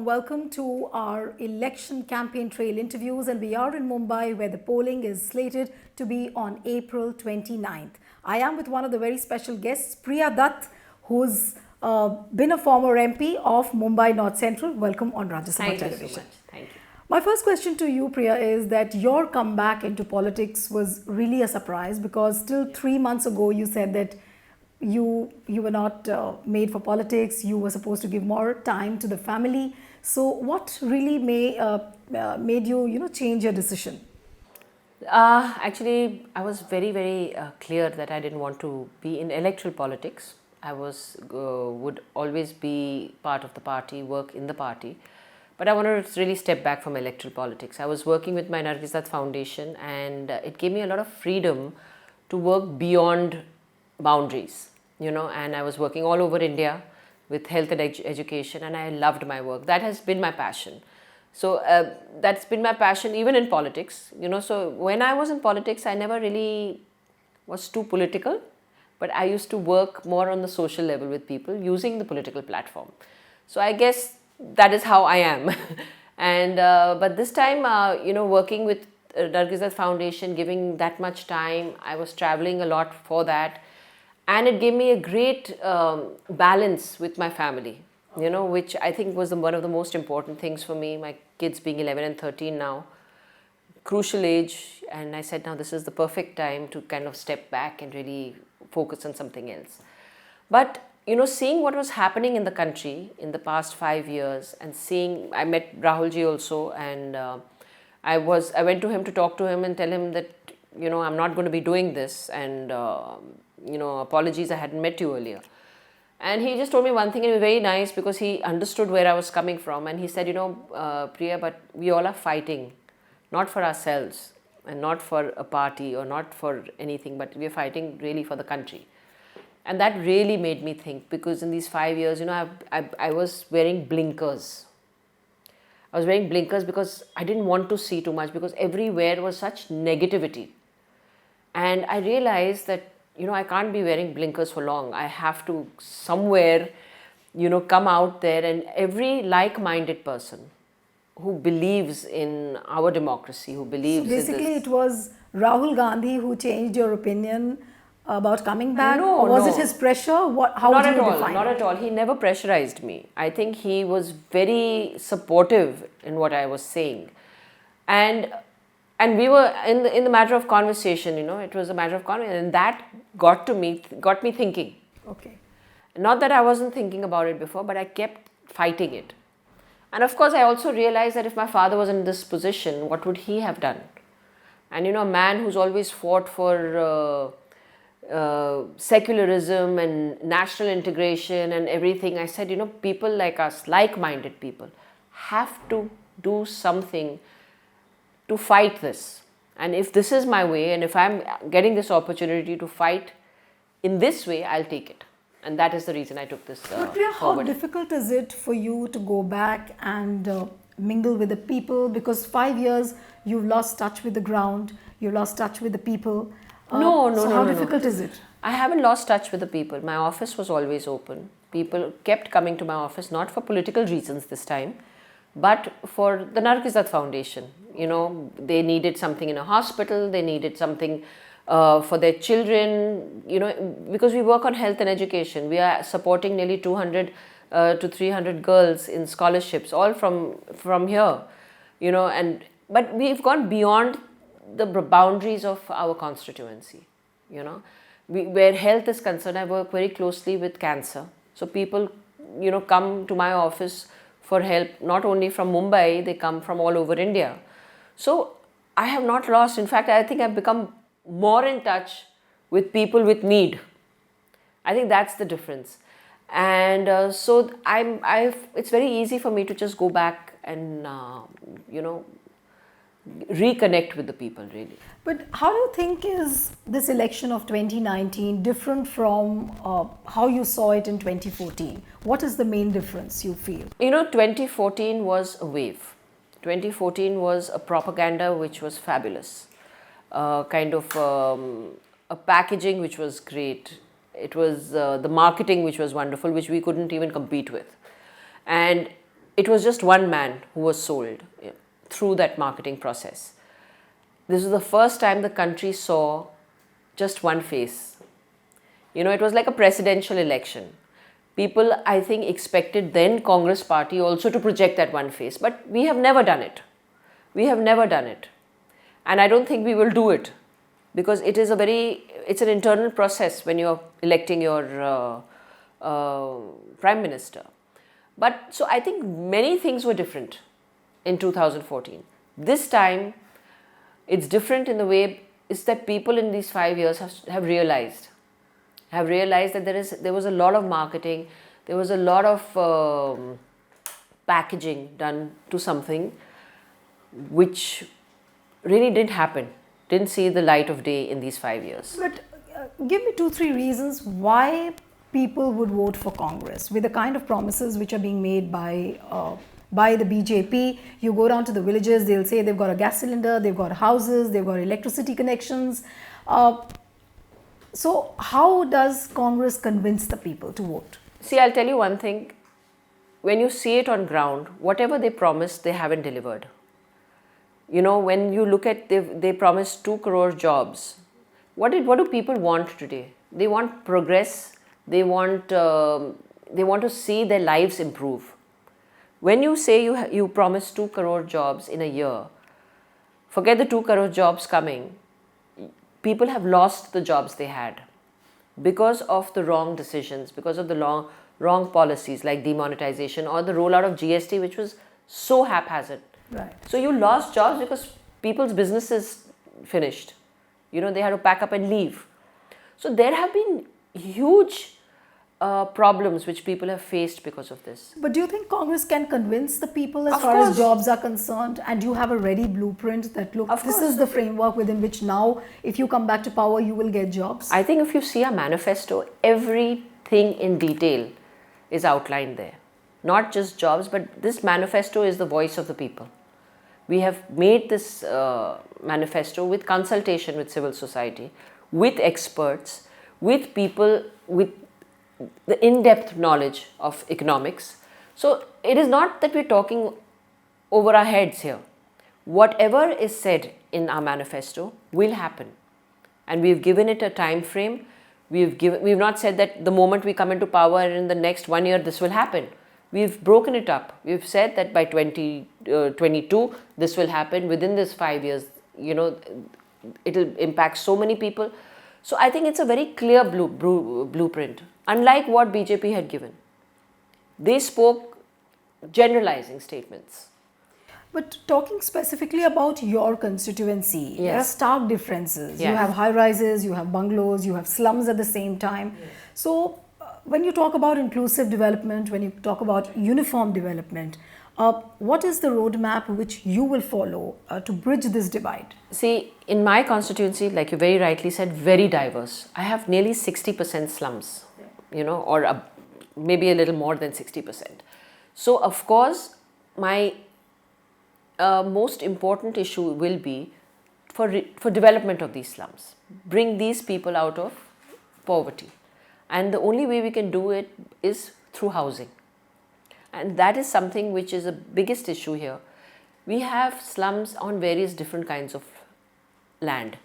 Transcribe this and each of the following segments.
welcome to our election campaign trail interviews, and we are in Mumbai where the polling is slated to be on April 29th. I am with one of the very special guests, Priya Dutt, who's been a former MP of Mumbai North Central. Welcome on Rajya Sabha television. Thank you so much. Thank you. My first question to you, Priya, is that your comeback into politics was really a surprise, because still 3 months ago you said that you were not made for politics. You were supposed to give more time to the family. So what really made you change your decision? Actually, I was very clear that I didn't want to be in electoral politics. I would always be part of the party, work in the party. But I wanted to really step back from electoral politics. I was working with my Nargis Dutt Foundation, and it gave me a lot of freedom to work beyond boundaries, and I was working all over India with health and education, and I loved my work. That has been my passion. So that's been my passion even in politics, So when I was in politics, I never really was too political, but I used to work more on the social level with people using the political platform. So I guess that is how I am. And but this time, working with Nargis Dutt Foundation, giving that much time, I was traveling a lot for that. And it gave me a great balance with my family, which I think was one of the most important things for me. My kids being 11 and 13 now, crucial age. And I said, now this is the perfect time to kind of step back and really focus on something else. But, seeing what was happening in the country in the past 5 years, and I met Rahul ji also, and I went to him to talk to him and tell him that, I'm not going to be doing this, and apologies, I hadn't met you earlier. And he just told me one thing, and it was very nice because he understood where I was coming from. And he said, Priya, but we all are fighting, not for ourselves and not for a party or not for anything, but we are fighting really for the country. And that really made me think, because in these 5 years, I was wearing blinkers. I was wearing blinkers because I didn't want to see too much, because everywhere was such negativity. And I realized that I can't be wearing blinkers for long. I have to somewhere, come out there, and every like-minded person who believes in our democracy, who believes in this. So basically it was Rahul Gandhi who changed your opinion about coming back? No, or was it his pressure? How not do you at all, define not it? at all. He never pressurized me. I think he was very supportive in what I was saying. And we were in the matter of conversation, it was a matter of conversation, and that got me thinking. Okay. Not that I wasn't thinking about it before, but I kept fighting it. And of course, I also realized that if my father was in this position, what would he have done? And a man who's always fought for secularism and national integration and everything, I said, people like us, like-minded people, have to do something to fight this. And if this is my way, and if I'm getting this opportunity to fight in this way, I'll take it. And that is the reason I took this But Priya, how difficult is it for you to go back and mingle with the people? Because 5 years, you've lost touch with the ground, you lost touch with the people. No. How difficult is it? I haven't lost touch with the people. My office was always open. People kept coming to my office, not for political reasons this time, but for the Nargis Dutt Foundation. They needed something in a hospital, they needed something for their children, because we work on health and education. We are supporting nearly 200 to 300 girls in scholarships, all from here, but we've gone beyond the boundaries of our constituency, where health is concerned. I work very closely with cancer. So people, come to my office for help, not only from Mumbai, they come from all over India. So I have not lost. In fact, I think I've become more in touch with people with need. I think that's the difference. And so it's very easy for me to just go back and, reconnect with the people, really. But how do you think is this election of 2019 different from how you saw it in 2014? What is the main difference you feel? 2014 was a wave. 2014 was a propaganda which was fabulous. A packaging which was great. It was the marketing which was wonderful, which we couldn't even compete with. And it was just one man who was sold through that marketing process. This was the first time the country saw just one face. It was like a presidential election. People, I think, expected then Congress party also to project that one face. But we have never done it. We have never done it. And I don't think we will do it. Because it's an internal process when you're electing your Prime Minister. But so I think many things were different in 2014. This time, it's different in the way is that people in these 5 years have realized that there was a lot of marketing, there was a lot of packaging done to something which really didn't happen, didn't see the light of day in these 5 years. But give me 2-3 reasons why people would vote for Congress with the kind of promises which are being made by the BJP. You go down to the villages, they'll say they've got a gas cylinder, they've got houses, they've got electricity connections. So how does Congress convince the people to vote? See, I'll tell you one thing. When you see it on ground, whatever they promised, they haven't delivered. When you look at, they promised 2 crore jobs. What do people want today? They want progress. They want to see their lives improve. When you say you promise 2 crore jobs in a year, forget the 2 crore jobs coming. People have lost the jobs they had because of the wrong decisions, because of the wrong policies like demonetization or the rollout of GST, which was so haphazard. Right. So you lost jobs because people's businesses finished. They had to pack up and leave. So there have been huge problems which people have faced because of this. But do you think Congress can convince the people as Of far course. as jobs are concerned? And do you have a ready blueprint that, look, Of this course. is the framework within which now, if you come back to power, you will get jobs? I think if you see our manifesto, everything in detail is outlined there. Not just jobs, but this manifesto is the voice of the people. We have made this manifesto with consultation with civil society, with experts, with people with the in-depth knowledge of economics. So it is not that we're talking over our heads here. Whatever is said in our manifesto will happen. And we've given it a time frame. We've not said that the moment we come into power in the next 1 year this will happen. We've broken it up. We've said that by 2022 this will happen. Within this 5 years, it'll impact so many people. So I think it's a very clear blueprint, unlike what BJP had given. They spoke generalizing statements. But talking specifically about your constituency, there are Yes. stark differences. You Yes. have high-rises, you have bungalows, you have slums at the same time. So when you talk about inclusive development, when you talk about uniform development, what is the roadmap which you will follow to bridge this divide? See, in my constituency, like you very rightly said, very diverse. I have nearly 60% slums, or maybe a little more than 60%. So, of course, my most important issue will be for development of these slums. Bring these people out of poverty. And the only way we can do it is through housing. And that is something which is the biggest issue here. We have slums on various different kinds of land.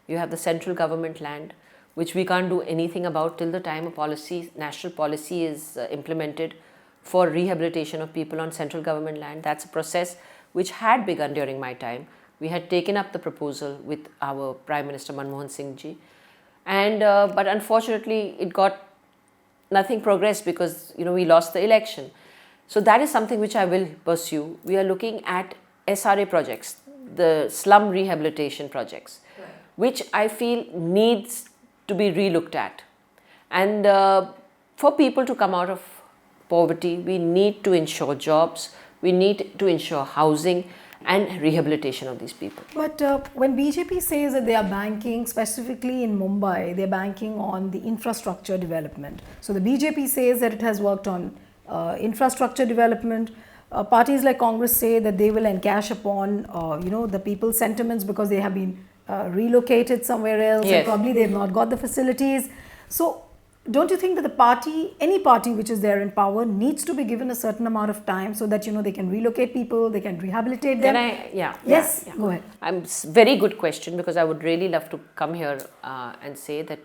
You have the central government land, which we can't do anything about till the time a national policy is implemented for rehabilitation of people on central government land. That's a process which had begun during my time. We had taken up the proposal with our Prime Minister Manmohan Singh ji. And but unfortunately, nothing progressed because we lost the election. So that is something which I will pursue. We are looking at SRA projects, the slum rehabilitation projects, which I feel needs to be relooked at. And for people to come out of poverty, we need to ensure jobs, we need to ensure housing and rehabilitation of these people. But when BJP says that they are banking, specifically in Mumbai, they're banking on the infrastructure development. So the BJP says that it has worked on infrastructure development. Parties like Congress say that they will encash upon, the people's sentiments because they have been relocated somewhere else, Yes. and probably they've not got the facilities. So don't you think that the party, any party which is there in power, needs to be given a certain amount of time so that, they can relocate people, they can rehabilitate them? Yes, go ahead. Very good question, because I would really love to come here and say that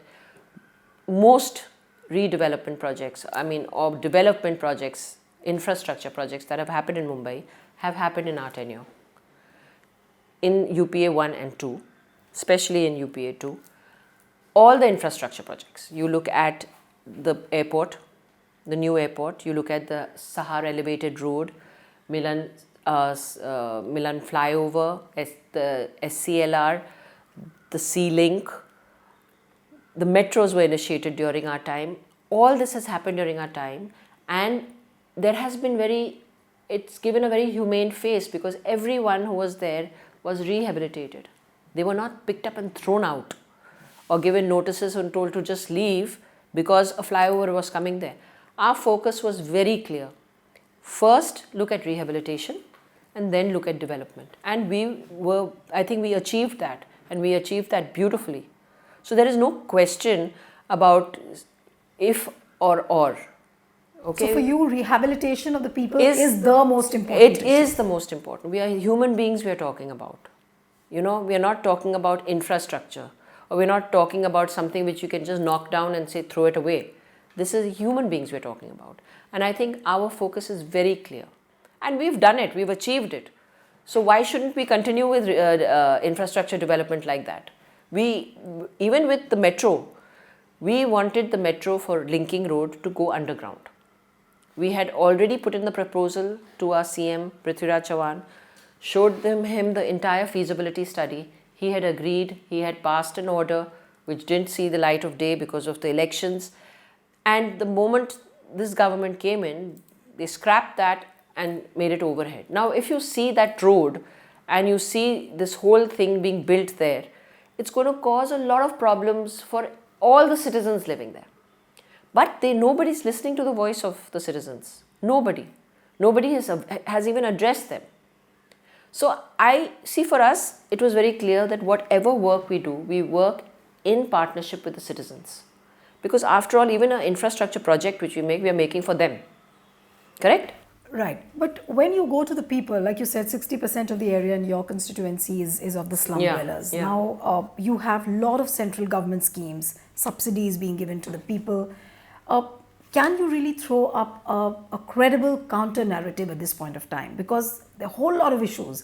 most redevelopment projects, or development projects, infrastructure projects that have happened in Mumbai have happened in our tenure. In UPA 1 and 2, especially in UPA 2, all the infrastructure projects. You look at the airport, the new airport, you look at the Sahar elevated road, Milan flyover, the SCLR, the C-Link, the metros were initiated during our time. All this has happened during our time, and there has been it's given a very humane face, because everyone who was there was rehabilitated. They were not picked up and thrown out or given notices and told to just leave because a flyover was coming there. Our focus was very clear. First, look at rehabilitation, and then look at development. And I think we achieved that, and we achieved that beautifully. So there is no question about if or. Okay. So for you, rehabilitation of the people is the most important issue. It is the most important. We are human beings we are talking about. We are not talking about infrastructure, or we're not talking about something which you can just knock down and say throw it away. This is human beings we're talking about. And I think our focus is very clear. And we've done it, we've achieved it. So why shouldn't we continue with infrastructure development like that? Even with the metro, we wanted the metro for linking road to go underground. We had already put in the proposal to our CM, Prithviraj Chavan, showed him the entire feasibility study. He had agreed, he had passed an order which didn't see the light of day because of the elections. And the moment this government came in, they scrapped that and made it overhead. Now, if you see that road and you see this whole thing being built there, it's going to cause a lot of problems for all the citizens living there. But nobody's listening to the voice of the citizens. Nobody has even addressed them. So I see, for us, it was very clear that whatever work we do, we work in partnership with the citizens. Because after all, even an infrastructure project which we are making for them. Correct? Right. But when you go to the people, like you said, 60% of the area in your constituency is of the slum dwellers. Yeah. Now, you have a lot of central government schemes, subsidies being given to the people. Can you really throw up a credible counter narrative at this point of time? Because there are a whole lot of issues,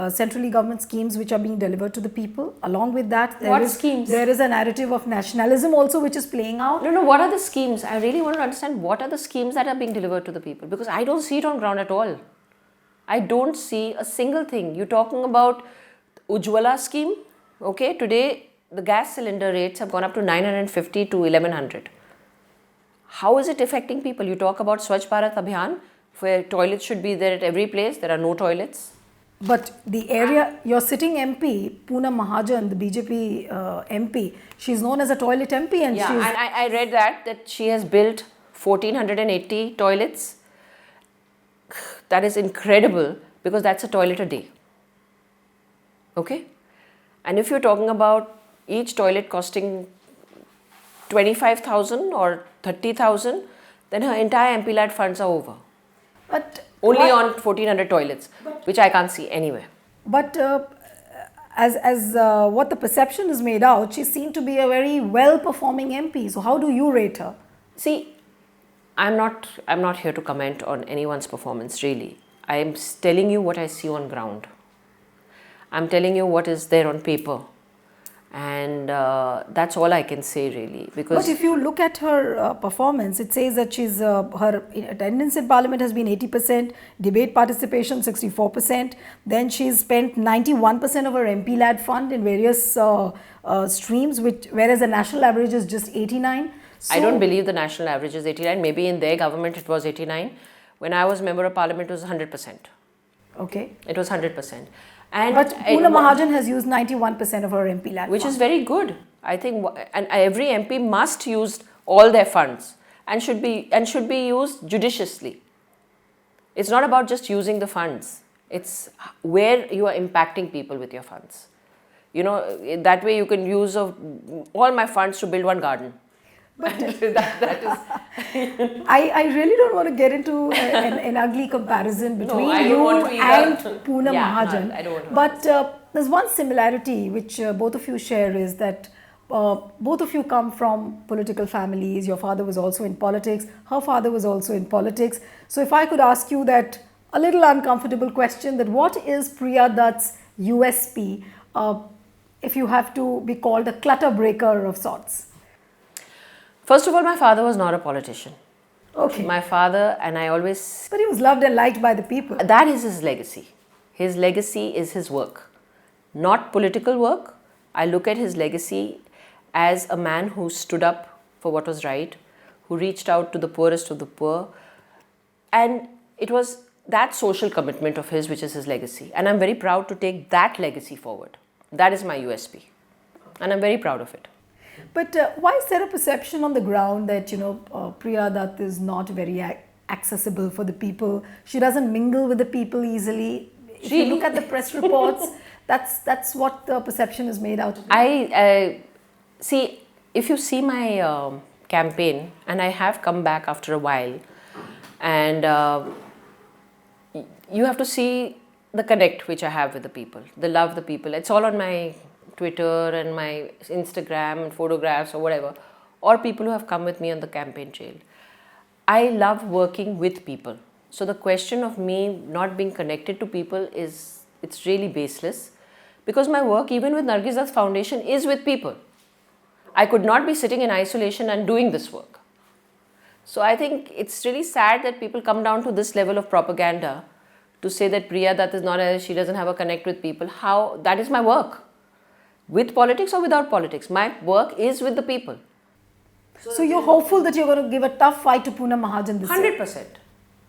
centrally government schemes which are being delivered to the people. Along with that, there is a narrative of nationalism also which is playing out. No, what are the schemes? I really want to understand what are the schemes that are being delivered to the people, because I don't see it on ground at all. I don't see a single thing. You're talking about Ujjwala scheme. Okay, today the gas cylinder rates have gone up to 950 to 1100. How is it affecting people? You talk about Swachh Bharat Abhiyan, where toilets should be there at every place. There are no toilets. But the area, your sitting MP, Poonam Mahajan, the BJP MP, she's known as a toilet MP. And I read that she has built 1480 toilets. That is incredible, because that's a toilet a day. Okay? And if you're talking about each toilet costing 25,000 or 30,000, then her entire MP lad funds are over. But only on 1400 toilets, which I can't see anywhere. But as what the perception is made out, she seemed to be a very well-performing MP. So how do you rate her? See, I'm not here to comment on anyone's performance, really. I am telling you what I see on ground. I'm telling you what is there on paper. And that's all I can say, really. Because but if you look at her performance, it says that her attendance in Parliament has been 80%, debate participation 64%. Then she's spent 91% of her MP lad fund in various streams, whereas the national average is just 89. So I don't believe the national average is 89. Maybe in their government it was 89. When I was member of Parliament, it was 100%. Okay. It was 100%. But Poonam Mahajan has used 91% of her MP lad which fund. is very good. I think, and every MP must use all their funds and should be used judiciously. It's not about just using the funds. It's where you are impacting people with your funds. That way you can use all my funds to build one garden. But that is I really don't want to get into an ugly comparison between I don't you want to either. and Poonam Yeah, Mahajan. no, I don't want to. But there's one similarity which both of you share is that both of you come from political families. Your father was also in politics. Her father was also in politics. So if I could ask you that a little uncomfortable question, that what is Priya Dutt's USP if you have to be called a clutter breaker of sorts? First of all, my father was not a politician. Okay. My father, and I always, But he was loved and liked by the people. that is his legacy. His legacy is his work, not political work. I look at his legacy as a man who stood up for what was right, who reached out to the poorest of the poor. And it was that social commitment of his which is his legacy. And I'm very proud to take that legacy forward. That is my USP. And I'm very proud of it. But why is there a perception on the ground that, Priya Dutt is not very accessible for the people? She doesn't mingle with the people easily. If you look at the press reports, that's what the perception is made out of. I see, if you see my campaign, and I have come back after a while, and you have to see the connect which I have with the people, the love the people. It's all on my Twitter and my Instagram and photographs or whatever, or people who have come with me on the campaign trail. I love working with people. So the question of me not being connected to people it's really baseless, because my work, even with Nargis Dutt Foundation, is with people. I could not be sitting in isolation and doing this work. So I think it's really sad that people come down to this level of propaganda to say that Priya Dutt is not she doesn't have a connect with people. How? That is my work. With politics or without politics, my work is with the people. So you're hopeful that you're going to give a tough fight to Poonam Mahajan this year? 100%.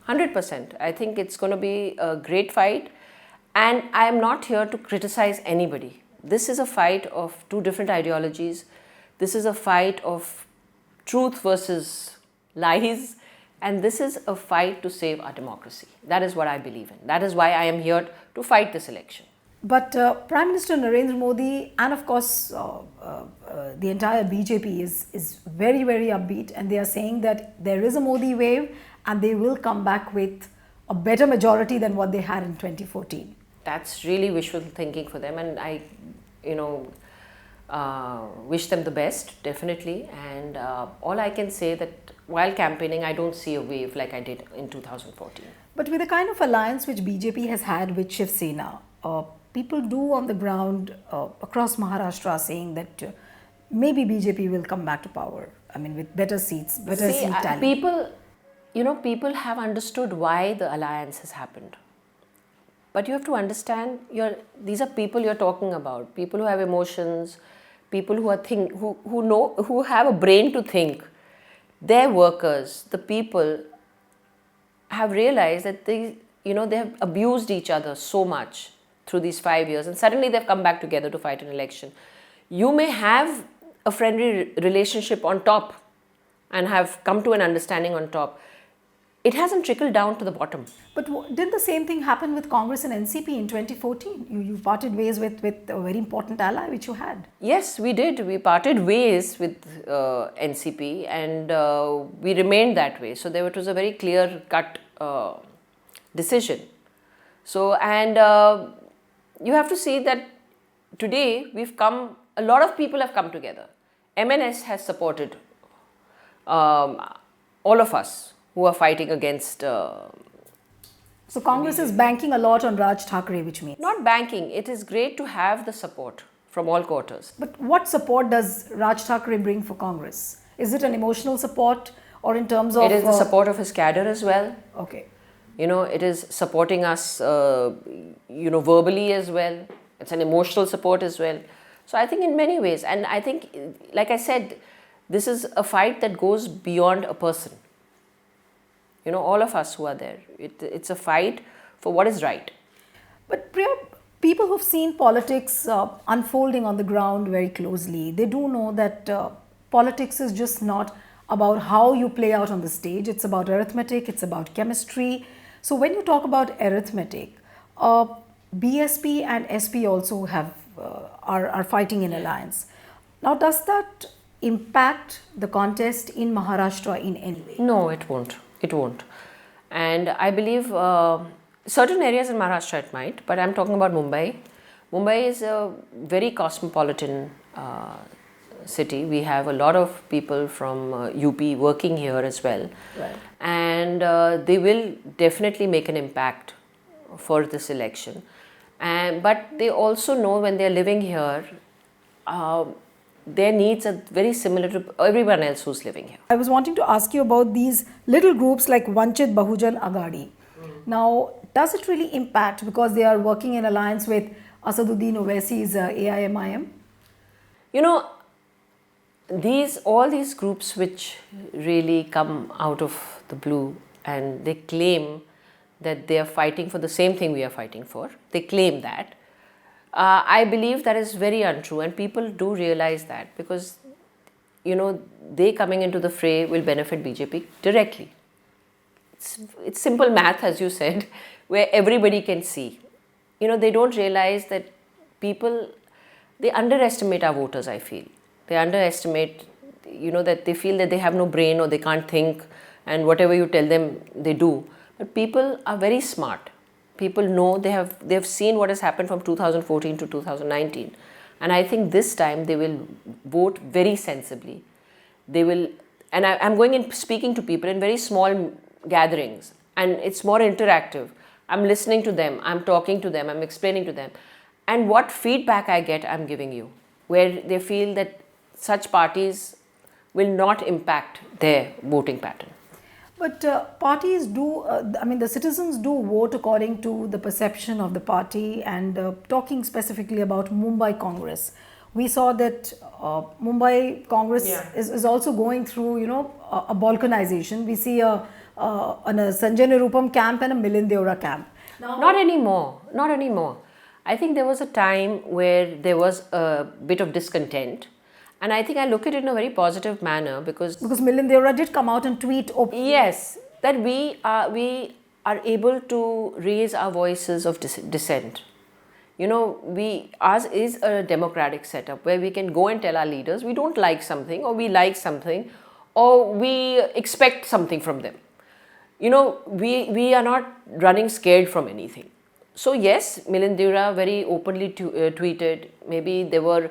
100%. I think it's going to be a great fight. And I am not here to criticize anybody. This is a fight of two different ideologies. This is a fight of truth versus lies. And this is a fight to save our democracy. That is what I believe in. That is why I am here to fight this election. But Prime Minister Narendra Modi and of course the entire BJP is very, very upbeat, and they are saying that there is a Modi wave and they will come back with a better majority than what they had in 2014. That's really wishful thinking for them, and I, wish them the best, definitely. And all I can say that while campaigning, I don't see a wave like I did in 2014. But with the kind of alliance which BJP has had with Shiv Sena, people do on the ground across Maharashtra saying that maybe BJP will come back to power. I mean, with better seats, better seat tally. People have understood why the alliance has happened. But you have to understand, these are people you're talking about, people who have emotions, people who are who have a brain to think. Their workers, the people, have realized that they have abused each other so much through these 5 years, and suddenly they've come back together to fight an election. You may have a friendly relationship on top and have come to an understanding on top. It hasn't trickled down to the bottom. But did the same thing happen with Congress and NCP in 2014? You parted ways with a very important ally which you had. Yes, we did. We parted ways with NCP, and we remained that way. So it was a very clear-cut decision. So, and you have to see that today a lot of people have come together. MNS has supported all of us who are fighting against... So Congress is banking a lot on Raj Thackeray, which means... Not banking. It is great to have the support from all quarters. But what support does Raj Thackeray bring for Congress? Is it an emotional support or in terms of... It is the support of his cadre as well. Okay. It is supporting us, verbally as well. It's an emotional support as well. So I think in many ways, and I think, like I said, this is a fight that goes beyond a person. All of us who are there. It's a fight for what is right. But Priya, people who've seen politics unfolding on the ground very closely, they do know that politics is just not about how you play out on the stage. It's about arithmetic, it's about chemistry. So when you talk about arithmetic, BSP and SP also are fighting in alliance. Now, does that impact the contest in Maharashtra in any way? No, it won't. It won't. And I believe certain areas in Maharashtra it might, but I'm talking about Mumbai. Mumbai is a very cosmopolitan city. We have a lot of people from UP working here as well. Right. And they will definitely make an impact for this election. But they also know when they're living here, their needs are very similar to everyone else who's living here. I was wanting to ask you about these little groups like Vanchit Bahujan Aghadi. Now, does it really impact because they are working in alliance with Asaduddin Owaisi's AIMIM? You know, all these groups which really come out of the blue and they claim that they are fighting for the same thing we are fighting for. They claim that. I believe that is very untrue, and people do realize that because, you know, they coming into the fray will benefit BJP directly. It's simple math, as you said, where everybody can see. You know, they don't realize that people, they underestimate our voters, I feel. They underestimate, you know, that they feel that they have no brain or they can't think, and whatever you tell them, they do. But people are very smart. People know, they've seen what has happened from 2014 to 2019. And I think this time they will vote very sensibly. They will, and I'm going and speaking to people in very small gatherings, and it's more interactive. I'm listening to them, I'm talking to them, I'm explaining to them. And what feedback I get, I'm giving you, where they feel that such parties will not impact their voting pattern. But parties do, the citizens do vote according to the perception of the party, and talking specifically about Mumbai Congress. We saw that Mumbai Congress is also going through, you know, a balkanization. We see a Sanjay Nirupam camp and a Milind Deora camp. Now, not anymore, not anymore. I think there was a time where there was a bit of discontent. And I think I look at it in a very positive manner because Milind Deora did come out and tweet openly. Yes, that we are able to raise our voices of dissent. You know, ours is a democratic setup where we can go and tell our leaders we don't like something, or we like something, or we expect something from them. You know, we are not running scared from anything. So yes, Milind Deora very openly tweeted. Maybe there were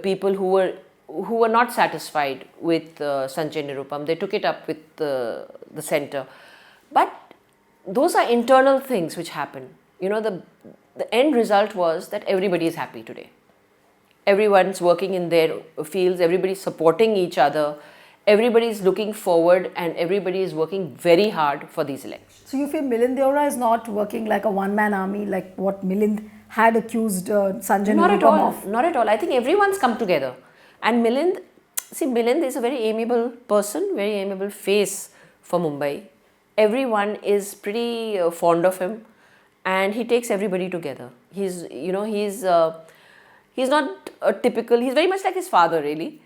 people who were not satisfied with Sanjay Nirupam. They took it up with the centre. But those are internal things which happen. You know, the end result was that everybody is happy today. Everyone's working in their fields, everybody's supporting each other, everybody's looking forward, and everybody is working very hard for these elections. So you feel Milind Deora is not working like a one-man army like what Milind had accused Sanjay Nirupam of? Not at all. I think everyone's come together. And Milind is a very amiable person, very amiable face for Mumbai. Everyone is pretty fond of him, and he takes everybody together. He's not a typical, he's very much like his father really.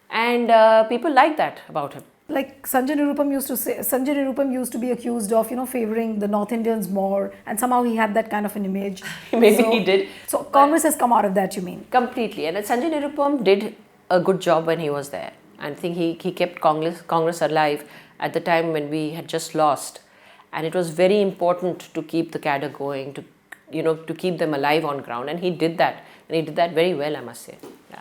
And people like that about him. Like Sanjay Nirupam used to be accused of, you know, favoring the North Indians more, and somehow he had that kind of an image. Maybe he did. So Congress has come out of that, you mean? Completely. And Sanjay Nirupam did a good job when he was there. I think he kept Congress alive at the time when we had just lost. And it was very important to keep the cadre going, to keep them alive on ground. And he did that. And he did that very well, I must say. Yeah.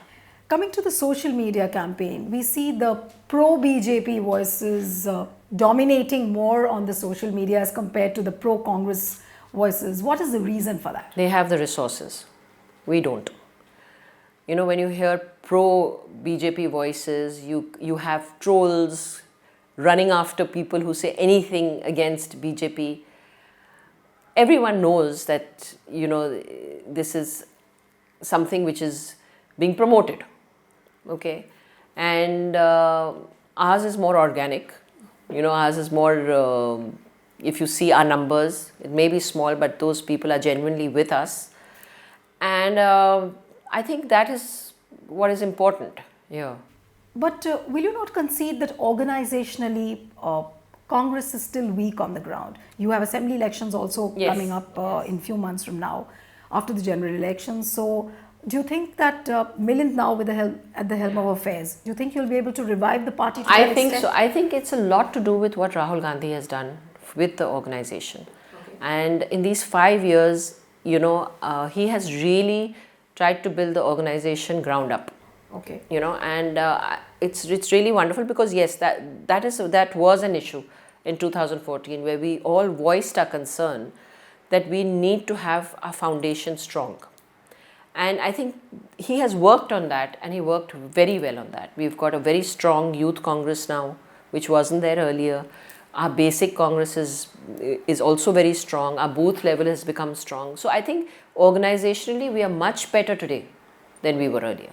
Coming to the social media campaign, we see the pro-BJP voices dominating more on the social media as compared to the pro-Congress voices. What is the reason for that? They have the resources. We don't. You know, when you hear pro-BJP voices, you have trolls running after people who say anything against BJP. Everyone knows that, you know, this is something which is being promoted. Okay, and ours is more organic. You know, ours is more, if you see our numbers, it may be small, but those people are genuinely with us. And I think that is what is important. Yeah. But will you not concede that organizationally Congress is still weak on the ground? You have assembly elections also coming up in few months from now after the general elections. So Do you think that Milind now with at the helm of affairs, do you think you'll be able to revive the party to that I think extent? so. I think it's a lot to do with what Rahul Gandhi has done with the organization. Okay. And in these 5 years, he has really tried to build the organization ground up. Okay. And it's really wonderful because yes, that was an issue in 2014 where we all voiced our concern that we need to have our foundation strong. And I think he has worked on that, and he worked very well on that. We've got a very strong youth congress now, which wasn't there earlier. Our basic congress is also very strong. Our booth level has become strong. So I think organizationally we are much better today than we were earlier.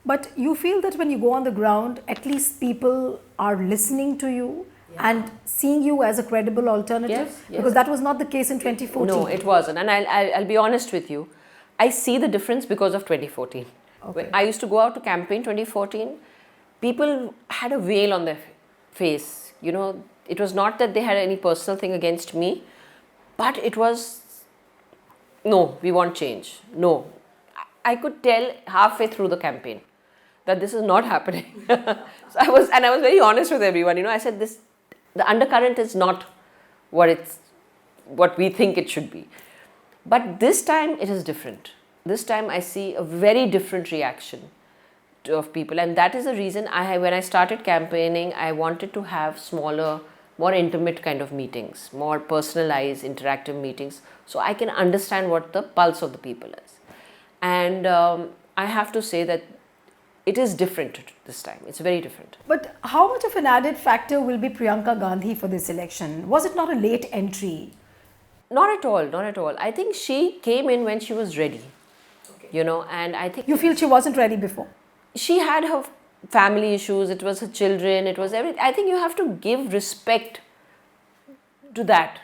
But you feel that when you go on the ground, at least people are listening to you and seeing you as a credible alternative? Yes. Because that was not the case in 2014. No, it wasn't. And I'll be honest with you. I see the difference because of 2014. Okay. When I used to go out to campaign 2014, people had a veil on their face. It was not that they had any personal thing against me, but it was, no, we want change. No. I could tell halfway through the campaign that this is not happening. So I was very honest with everyone. I said the undercurrent is not what we think it should be. But this time it is different. This time I see a very different reaction of people, and that is the reason when I started campaigning, I wanted to have smaller, more intimate kind of meetings, more personalized, interactive meetings, so I can understand what the pulse of the people is. And I have to say that it is different this time. It's very different. But how much of an added factor will be Priyanka Gandhi for this election? Was it not a late entry? Not at all, not at all. I think she came in when she was ready, and I think... You feel she wasn't ready before? She had her family issues, it was her children, it was everything. I think you have to give respect to that,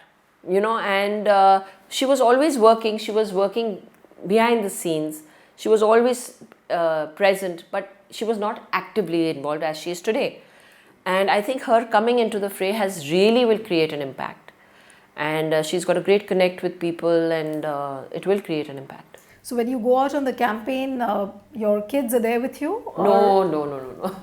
and she was always working. She was working behind the scenes. She was always present, but she was not actively involved as she is today. And I think her coming into the fray will create an impact. And she's got a great connect with people, and it will create an impact. So when you go out on the campaign, your kids are there with you? Or? No.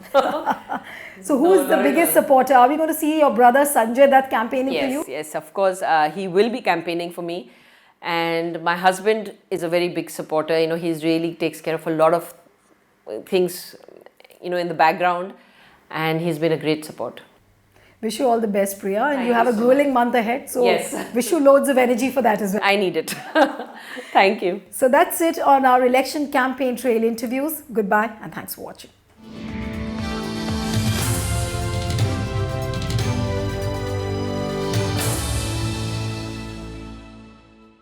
So who is the biggest supporter? Are we going to see your brother Sanjay Dutt campaigning for you? Yes, of course. He will be campaigning for me. And my husband is a very big supporter. He's really takes care of a lot of things, in the background. And he's been a great support. Wish you all the best, Priya, and you have a grueling month ahead. So yes. Wish you loads of energy for that as well. I need it. Thank you. So that's it on our election campaign trail interviews. Goodbye and thanks for watching.